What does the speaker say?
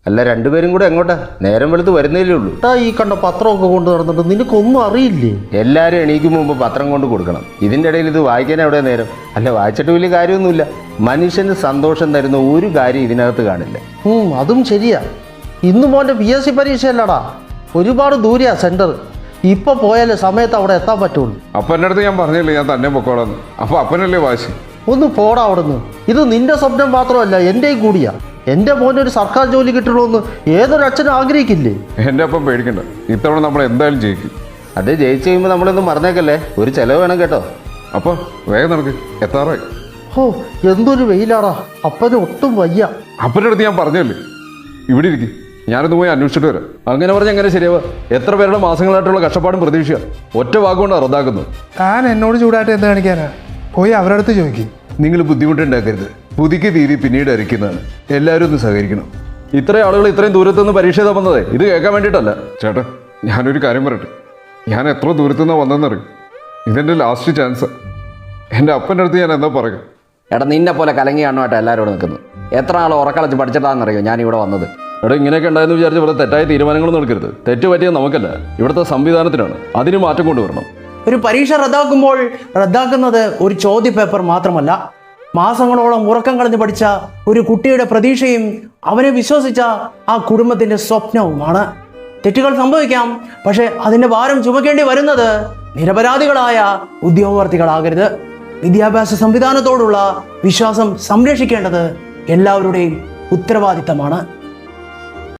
അല്ല രണ്ടുപേരും കൂടെ എങ്ങോട്ടാ? നേരം വെളുത്ത് വരുന്നേലേ ഉള്ളൂ. ഈ കണ്ട പത്രമൊക്കെ കൊണ്ട് നടന്നിട്ട് നിനക്കൊന്നും അറിയില്ലേ? എല്ലാവരും എണീക്കും മുമ്പ് പത്രം കൊണ്ട് കൊടുക്കണം. ഇതിൻ്റെ ഇടയിൽ ഇത് വായിക്കാൻ എവിടെ നേരം? അല്ല വായിച്ചിട്ട് വലിയ കാര്യമൊന്നുമില്ല. മനുഷ്യന് സന്തോഷം തരുന്ന ഒരു കാര്യം ഇതിനകത്ത് കാണില്ല. അതും ശരിയാ. ഇന്ന് മോൻ്റെ PSC പരീക്ഷയല്ലടാ, ഒരുപാട് ദൂരെയാ സെൻറ്റർ. ഇപ്പൊ പോയാലേ സമയത്ത് അവിടെ എത്താൻ പറ്റുള്ളൂ. അപ്പൻ്റെ അടുത്ത് ഞാൻ പറഞ്ഞില്ലേ ഞാൻ തന്നെ പൊക്കോളാന്ന്. അപ്പൊ അപ്പനല്ലേ വാശി? ഒന്ന് പോടാ അവിടുന്ന്. ഇത് നിന്റെ സ്വപ്നം മാത്രമല്ല എൻ്റെയും കൂടിയാ. എൻ്റെ മോനൊരു സർക്കാർ ജോലി കിട്ടണമെന്ന് ഏതൊരു അച്ഛനും ആഗ്രഹിക്കില്ലേ? എൻ്റെ അപ്പം പേടിക്കണ്ട, ഇത്തവണ നമ്മൾ എന്തായാലും ജയിക്കും. അത് ജയിച്ചു കഴിയുമ്പോൾ നമ്മളൊന്നും മറന്നേക്കല്ലേ, ഒരു ചിലവ് വേണം കേട്ടോ. അപ്പൊ വേഗം നടക്ക്, എത്താറായി. എന്തൊരു വെയിലാടാ, അപ്പന് ഒട്ടും വയ്യ. അപ്പൻ്റെ അടുത്ത് ഞാൻ പറഞ്ഞല്ലേ ഇവിടെ ഇരിക്കും, ഞാനൊന്ന് പോയി അന്വേഷിച്ചിട്ട് വരാം. അങ്ങനെ പറഞ്ഞ് എങ്ങനെ ശരിയാവുക? എത്ര പേരുടെ മാസങ്ങളായിട്ടുള്ള കഷ്ടപ്പാടും പ്രതീക്ഷ ഒറ്റ വാക്കുകൊണ്ടാണ് റദ്ദാക്കുന്നത്. താൻ എന്നോട് ചൂടായിട്ട് എന്ത് കാണിക്കാനാ? പോയി അവരുടെ അടുത്ത് ചോദിക്കും. നിങ്ങൾ ബുദ്ധിമുട്ടുണ്ടാക്കരുത്, പുതുക്കിയ തീയതി പിന്നീട് അരയ്ക്കുന്നതാണ്. എല്ലാവരും ഒന്ന് സഹകരിക്കണം. ഇത്രയും ആളുകൾ ഇത്രയും ദൂരത്തുനിന്ന് പരീക്ഷ എഴുതാൻ വന്നതേ ഇത് കേൾക്കാൻ വേണ്ടിയിട്ടല്ല. ചേട്ടാ ഞാനൊരു കാര്യം പറയട്ടെ, ഞാൻ എത്ര ദൂരത്തുനിന്നാണ് വന്നതെന്നറിയും. ഇതെൻ്റെ ലാസ്റ്റ് ചാൻസാണ്. എൻ്റെ അപ്പൻ്റെ അടുത്ത് ഞാൻ എന്താ പറയുക? എടാ നിന്നെ പോലെ കലങ്ങി കാണുമായിട്ട് എല്ലാവരും നിൽക്കുന്നു. എത്ര ആൾ ഉറക്കളച്ച് പഠിച്ചിട്ടാണെന്നറിയോ ഞാൻ ഇവിടെ വന്നത്. ഇവിടെ ഇങ്ങനെയൊക്കെ ഉണ്ടായെന്ന് വിചാരിച്ച് ഇവിടെ തെറ്റായ തീരുമാനങ്ങളൊന്നും എടുക്കരുത്. തെറ്റ് പറ്റിയത് നമുക്കല്ല, ഇവിടുത്തെ സംവിധാനത്തിനാണ്. അതിന് മാറ്റം കൊണ്ടുവരണം. ഒരു പരീക്ഷ റദ്ദാക്കുമ്പോൾ റദ്ദാക്കുന്നത് ഒരു ചോദ്യ പേപ്പർ മാത്രമല്ല, മാസങ്ങളോളം ഉറക്കം കളഞ്ഞ് പഠിച്ച ഒരു കുട്ടിയുടെ പ്രതീക്ഷയും അവനെ വിശ്വസിച്ച ആ കുടുംബത്തിൻ്റെ സ്വപ്നവുമാണ്. തെറ്റുകൾ സംഭവിക്കാം, പക്ഷേ അതിൻ്റെ ഭാരം ചുമക്കേണ്ടി വരുന്നത് നിരപരാധികളായ ഉദ്യോഗാർത്ഥികളാകരുത്. വിദ്യാഭ്യാസ സംവിധാനത്തോടുള്ള വിശ്വാസം സംരക്ഷിക്കേണ്ടത് എല്ലാവരുടെയും ഉത്തരവാദിത്തമാണ്.